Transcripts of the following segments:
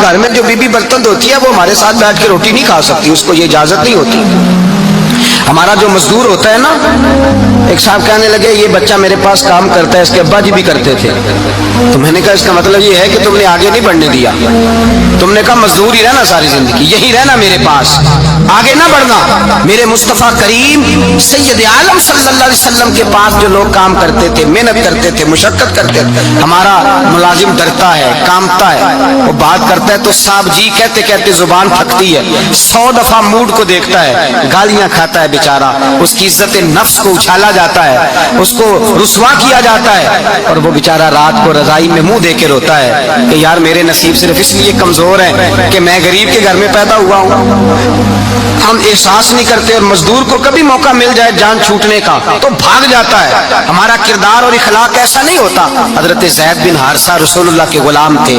گھر میں جو بیوی برتن دھوتی ہے وہ ہمارے ساتھ بیٹھ کے روٹی نہیں کھا سکتی، اس کو یہ اجازت نہیں ہوتی۔ ہمارا جو مزدور ہوتا ہے نا، ایک صاحب کہنے لگے یہ بچہ میرے پاس کام کرتا ہے، اس کے ابا جی بھی کرتے تھے، تو میں نے کہا اس کا مطلب یہ ہے کہ تم نے آگے نہیں بڑھنے دیا، تم نے کہا مزدور ہی رہنا ساری زندگی، یہی رہنا میرے پاس، آگے نہ بڑھنا۔ میرے مصطفیٰ کریم سید عالم صلی اللہ علیہ وسلم کے پاس جو لوگ کام کرتے تھے، محنت کرتے تھے، مشقت کرتے تھے، ہمارا ملازم ڈرتا ہے، کامتا ہے، وہ بات کرتا ہے تو صاحب جی کہتے کہتے زبان تھکتی ہے، 100 دفعہ موڈ کو دیکھتا ہے، گالیاں کھاتا ہے بیچارہ، اس کی عزت نفس کو اچھالا جاتا ہے، اس کو رسوا کیا جاتا ہے، اور وہ بیچارہ رات کو رضائی میں منہ دے کے روتا ہے کہ یار میرے نصیب صرف اس لیے کمزور ہیں کہ میں غریب کے گھر میں پیدا ہوا ہوں۔ ہم احساس نہیں کرتے، اور مزدور کو کبھی موقع مل جائے جان چھوٹنے کا تو بھاگ جاتا ہے۔ ہمارا کردار اور اخلاق ایسا نہیں ہوتا۔ حضرت زید بن حارثہ رسول اللہ کے غلام تھے،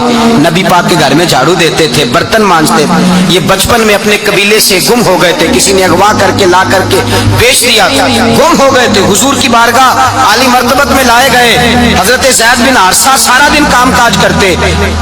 نبی پاک کے گھر میں جھاڑو دیتے تھے، برتن مانجتے تھے، یہ بچپن میں اپنے قبیلے سے گم ہو گئے تھے، کسی نے اغوا کر کے لا کر کے بیچ دیا تھا، گم ہو گئے تھے، حضور کی بارگاہ عالی مرتبت میں لائے گئے۔ حضرت زید بن حارثہ سارا دن کام کاج کرتے،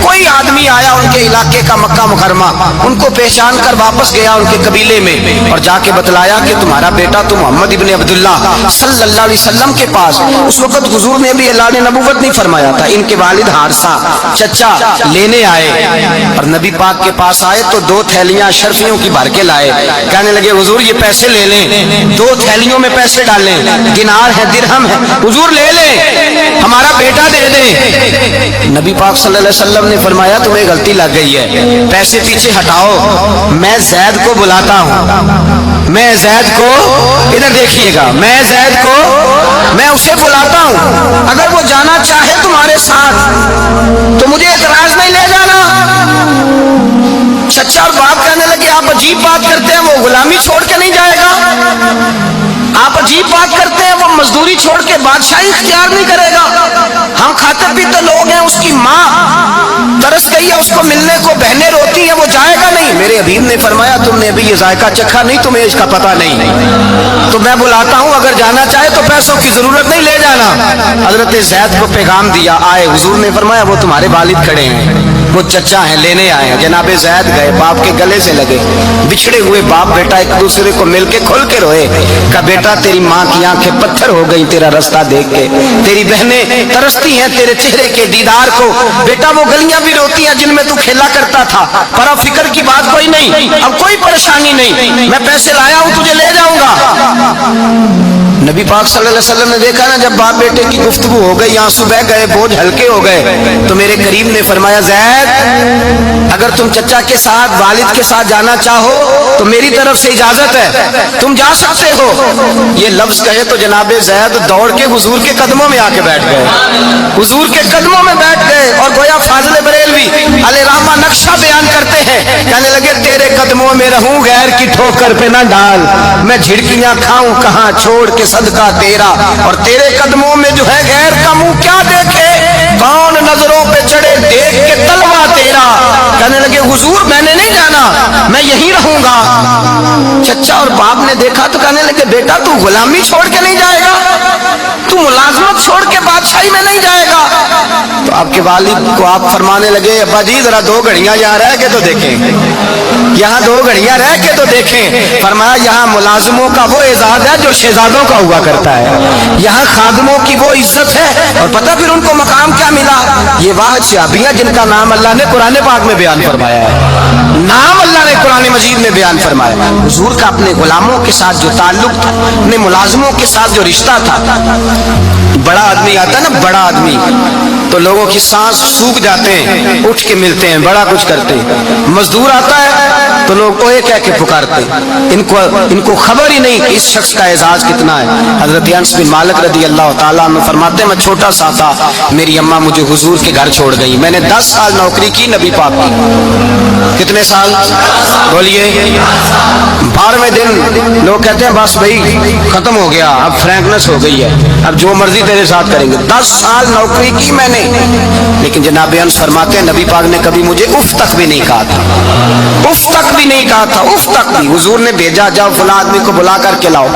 کوئی آدمی آیا ان کے علاقے کا مکہ مکرمہ، ان کو پہچان کر واپس گیا ان کے قبیلے میں اور جا کے بتلایا کہ تمہارا بیٹا تو محمد ابن عبداللہ صلی اللہ علیہ وسلم کے پاس، اس وقت حضور نے بھی اللہ نے نبوت نہیں فرمایا تھا، ان کے والد حارثہ چچا لینے آئے اور نبی پاک کے پاس آئے تو 2 تھیلیاں شرفیوں کی بھر کے لائے، کہنے لگے حضور یہ پیسے لے لیں، 2 تھیلیوں میں پیسے ڈالیں، دینار ہے درہم ہے، حضور لے لیں، ہمارا بیٹا دے دیں۔ نبی پاک صلی اللہ علیہ وسلم نے فرمایا تمہیں غلطی لگ گئی ہے، پیسے پیچھے ہٹاؤ، میں زید کو بلاتا ہوں، میں زید کو، ادھر دیکھیے گا، میں زید کو، میں اسے بلاتا ہوں، اگر وہ جانا چاہے تمہارے ساتھ تو مجھے اعتراض نہیں، لے جانا۔ چچا اور باپ کہنے لگے آپ عجیب بات کرتے ہیں، وہ غلامی چھوڑ کے نہیں جائے گا، آپ عجیب بات کرتے ہیں، وہ مزدوری چھوڑ کے بادشاہی اختیار نہیں کرے گا، ہم کھاتے پیتے لوگ ہیں، اس کی ماں ترس گئی ہے اس کو ملنے کو، بہنیں روتی ہیں، وہ جائے گا نہیں۔ میرے حبیب نے فرمایا تم نے ابھی یہ ذائقہ چکھا نہیں، تمہیں اس کا پتہ نہیں، تو میں بلاتا ہوں، اگر جانا چاہے تو پیسوں کی ضرورت نہیں، لے جانا۔ حضرت زید کو پیغام دیا، آئے، حضور نے فرمایا وہ تمہارے والد کھڑے ہیں، وہ چچا ہیں، لینے آئے ہیں۔ جناب زید گئے، باپ کے گلے سے لگے، بچھڑے ہوئے باپ بیٹا ایک دوسرے کو مل کے کھل کے روئے، کہا بیٹا تیری ماں کی آنکھیں پتھر ہو گئی تیرا رستہ دیکھ کے، تیری بہنیں ترستی ہیں تیرے چہرے کے دیدار کو، بیٹا وہ گلیاں بھی روتی ہیں جن میں تو کھیلا کرتا تھا، پر اب فکر کی بات کوئی نہیں، اب کوئی پریشانی نہیں، میں پیسے لایا ہوں تجھے لے جاؤں گا۔ نبی پاک صلی اللہ علیہ وسلم نے دیکھا نا جب باپ بیٹے کی گفتگو ہو گئی، آنسو بہ گئے، بوجھ ہلکے ہو گئے، تو میرے کریم نے فرمایا زید اگر تم چچا کے ساتھ والد کے ساتھ جانا چاہو تو میری طرف سے اجازت ہے، تم جا سکتے ہو۔ یہ لفظ کہے تو جناب زید دوڑ کے حضور کے قدموں میں آ کے بیٹھ گئے، حضور کے قدموں میں بیٹھ گئے، اور گویا فاضل بریلوی علیہ رحمہ نقشہ بیان کرتے ہیں، کہنے لگے تیرے قدموں میں رہوں غیر کی ٹھوکر پہ نہ ڈال، میں جھڑکیاں کھاؤں کہاں چھوڑ کے صدقہ تیرا، اور تیرے قدموں میں جو ہے غیر کا منہ کیا دیکھے، کون نظروں پہ چڑھے دیکھ کے تلوا تیرا۔ کہنے لگے حضور میں نے نہیں جانا، میں یہیں رہوں گا۔ چچا اور باپ نے دیکھا تو کہنے لگے بیٹا تو غلامی چھوڑ کے نہیں جائے گا، تو ملازمت چھوڑ کے بادشاہی میں نہیں جائے گا۔ تو آپ کے والد کو آپ فرمانے لگے ابا جی ذرا 2 گھڑیاں یہاں رہ کے تو دیکھیں، یہاں 2 گھڑیاں رہ کے تو دیکھیں۔ فرمایا یہاں ملازموں کا وہ اعزاز ہے جو شہزادوں کا ہوا کرتا ہے، یہاں خادموں کی وہ عزت ہے، اور پتہ پھر ان کو مقام کیا ملا، یہ واحد شعبیہ جن کا نام اللہ نے قرآن پاک میں بیان فرمایا ہے، نام اللہ نے قرآن مجید میں بیان فرمایا۔ حضور کا اپنے غلاموں کے ساتھ جو تعلق تھا، اپنے ملازموں کے ساتھ جو رشتہ تھا، بڑا آدمی آتا ہے نا، بڑا آدمی تو لوگوں کی سانس سوکھ جاتے ہیں، اٹھ کے ملتے ہیں، بڑا کچھ کرتے ہیں، مزدور آتا ہے تو لوگ اوے کہہ کے پکارتے، ان کو خبر ہی نہیں کہ اس شخص کا اعزاز کتنا ہے۔ حضرت انس بن مالک رضی اللہ تعالیٰ عنہ فرماتے ہیں میں چھوٹا سا تھا، میری اماں مجھے حضور کے گھر چھوڑ گئی، میں نے 10 سال نوکری کی نبی پاک کی، کتنے سال بولیے، 18वें दिन लोग कहते हैं बस भाई खत्म हो गया, अब फ्रैंकनेस हो गई है, अब जो मर्जी तेरे साथ करेंगे। 10 साल नौकरी की मैंने, लेकिन जनाब अंस फरमाते हैं नबी पाक ने कभी मुझे उफ तक भी नहीं कहा था, उफ तक भी नहीं कहा था, उफ तक भी। हुजूर ने भेजा जाओ फला आदमी को बुला करके लाओ।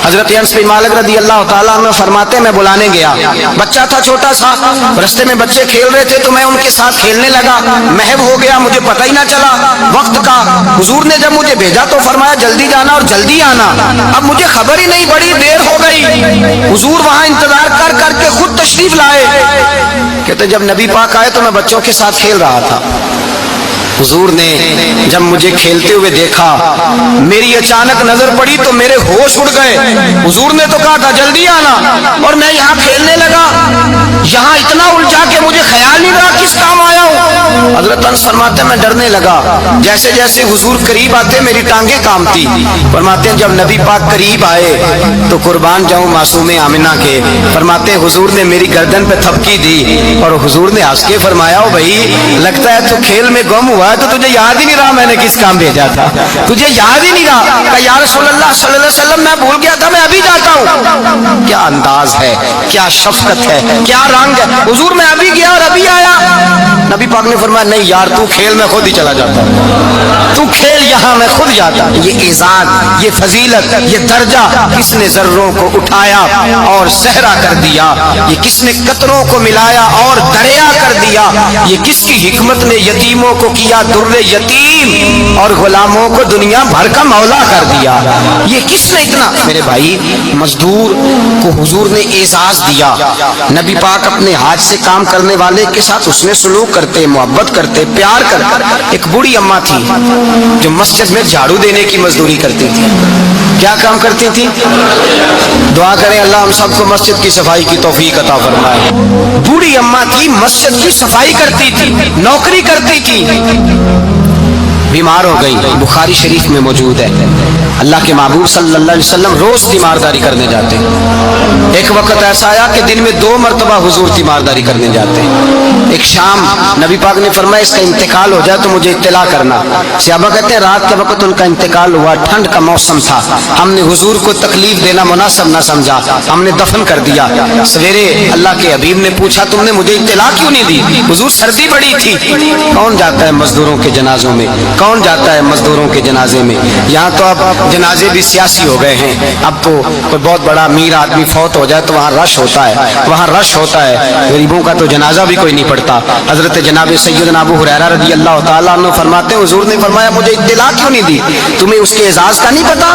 हजरत अंस बिन मालिक रदी अल्लाह ताला अन्हु फरमाते मैं बुलाने गया, बच्चा था छोटा सा, रस्ते में बच्चे खेल रहे थे तो मैं उनके साथ खेलने लगा, महव हो गया, मुझे पता ही ना चला वक्त का। हुजूर ने जब मुझे भेजा तो फरमाया जल्दी जाना और जल्दी आना। अब मुझे खबर ही नहीं, बड़ी देर हो गई। हुजूर वहां इंतजार कर करके खुद तशरीफ लाए। कहते जब नबी पाक आए तो मैं बच्चों के साथ खेल रहा था। हुजूर ने जब मुझे खेलते हुए देखा, मेरी अचानक नजर पड़ी तो मेरे होश उड़ गए। हुजूर ने तो कहा था जल्दी आना और मैं यहाँ खेलने लगा, यहाँ इतना उलझा के मुझे ख्याल नहीं रहा किस काम आया हूँ। हजरत अनस फरमाते मैं डरने लगा, जैसे जैसे हुजूर करीब आते मेरी टांगे कांपती। फरमाते हैं जब नबी पाक करीब आए तो कुर्बान जाऊं मासूमे आमिना के, फरमाते हुजूर ने मेरी गर्दन पे थपकी दी और हुजूर ने हंस के फरमाया ओ भाई लगता है तू खेल में गुम हुआ है तो तुझे याद ही नहीं रहा मैंने किस काम भेजा था, तुझे याद ही नहीं रहा। कहा या रसूलल्लाह सल्लल्लाहु अलैहि वसल्लम मैं भूल गया था, मैं अभी जाता हूँ। क्या अंदाज है, क्या शफकत है, क्या रंग है। हुजूर मैं अभी गया और अभी आया। नबी पाक ने फरमाया नहीं यार तू खेल में खुद ही चला जाता, तू खेल यहाँ मैं खुद जाता। ये इज़ात, ये फजीलत, ये दर्जा किसने जर्रों को उठाया और सहरा कर दिया, ये किसने कतरों को मिलाया और दरिया कर दिया, ये किसकी हिकमत ने यतीमों को किया दुर्रे यतीम और गुलामों को दुनिया भर का मौला कर दिया। ये किसने इतना। मेरे भाई मजदूर को हुजूर ने एजाज दिया। नबी पाक अपने हाथ से काम करने वाले के साथ उसने सलूक करते, मोहब्बत करते, प्यार करते। एक बूढ़ी अम्मा थी जो मस्जिद में झाड़ू देने की मजदूरी करती थी। क्या काम करती थी? दुआ करें अल्लाह हम सबको मस्जिद की सफाई की तौफीक अता फरमाए। बूढ़ी अम्मा थी, मस्जिद की सफाई करती थी, नौकरी करती थी, बीमार हो गई। बुखारी शरीफ में मौजूद है अल्लाह के महबूब सल्लल्लाहु अलैहि वसल्लम रोज तीमारदारी करने जाते। एक वक्त ऐसा आया कि दिन में 2 मरतबा हुजूर तीमारदारी करने जाते। एक शाम नबी पाक ने फरमाया इसका इंतकाल हो जाए तो मुझे इत्तला करना। सहाबा कहते हैं रात के वक्त उनका इंतकाल हुआ, ठंड का मौसम था, हमने हुजूर को तकलीफ देना मुनासिब न समझा, हमने दफन कर दिया। सवेरे अल्लाह के हबीब ने पूछा तुमने मुझे इत्तला क्यों नहीं दी? हुजूर सर्दी बड़ी थी। कौन जाता है मजदूरों के जनाजों में, कौन जाता है मजदूरों के जनाजे में? यहाँ तो अब जनाजे भी सियासी हो गए हैं। अब तो कोई बहुत बड़ा अमीर आदमी फौत हो जाए तो वहाँ रश होता है, वहाँ रश होता है। गरीबों का तो जनाजा भी कोई नहीं पड़ता। हजरत जनाब सैयदना अबू हुरैरा रज़ी अल्लाह ताला अन्हु फरमाते हुजूर ने फरमाया मुझे इत्तला क्यों नहीं दी? तुम्हें उसके एजाज का नहीं पता?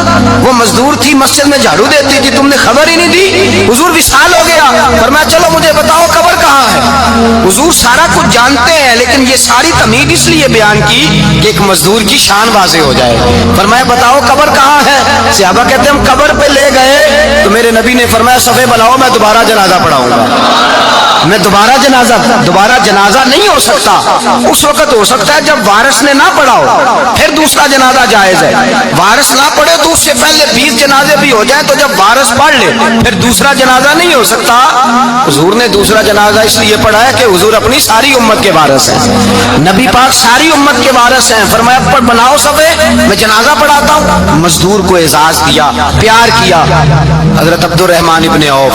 वो मजदूर थी, मस्जिद में झाड़ू देती थी, तुमने खबर ही नहीं दी। हुजूर विसाल हो गया। फरमाया चलो मुझे बताओ कब्र कहाँ है? हुजूर सारा कुछ जानते हैं लेकिन ये सारी तमीद इसलिए बयान की कि एक मजदूर की शान वाज़े हो जाए। फरमाया बताओ कब्र कहाँ है? सहाबा कहते हम कब्र पे ले गए तो मेरे नबी ने फरमाया सफे बनाओ मैं दोबारा जनाजा पढ़ाऊंगा। मैं दोबारा जनाजा नहीं हो सकता। उस वक्त हो सकता है जब वारिस ने ना पढ़ाओ, फिर दूसरा जनाजा जायज है। वारिस ना पढ़े तो उससे पहले 20 जनाजे भी हो जाए तो जब वारिस पढ़ ले फिर दूसरा जनाजा नहीं हो सकता। हुजूर ने दूसरा जनाजा इसलिए पढ़ाया कि हुजूर अपनी सारी उम्मत के वारिस हैं, नबी पाक सारी उम्मत के वारिस हैं। फरमाया पर बनाओ सफे मैं जनाजा पढ़ाता हूँ। मजदूर को एजाज दिया, प्यार किया। हजरत अब्दुर रहमान इब्ने औफ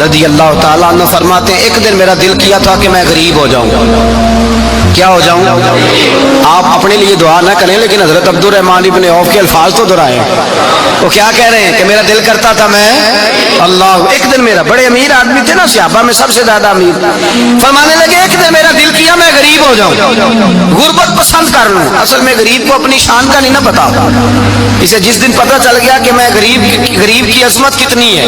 रज़ी अल्लाह ताला अन्हु फरमाते हैं एक दिन मेरा दिल किया था कि मैं गरीब हो जाऊं। क्या हो जाऊं? आप अपने लिए दुआ ना करें लेकिन हजरत अब्दुर रहमान इब्ने औफ के अल्फाज तो दोहराएं। वो क्या कह रहे हैं कि मेरा दिल करता था मैं अल्लाह। एक दिन मेरा, बड़े अमीर आदमी थे ना सहाबा में सबसे ज्यादा अमीर, फरमाने लगे एक दिन मेरा दिल किया मैं गरीब हो जाऊं, गुर्बत पसंद कर लूं। असल में गरीब को अपनी शान का नहीं ना पता। इसे जिस दिन पता चल गया कि मैं गरीब की अजमत कितनी है,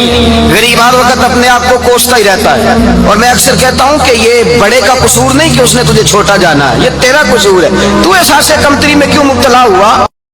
गरीब हर वक्त अपने आप को कोसता ही रहता है। और मैं अक्सर कहता हूं कि ये बड़े का कसूर नहीं कि उसने तुझे छोटा जाना है, ये तेरा कसूर है। तू एहसास कमतरी में क्यों मुब्तला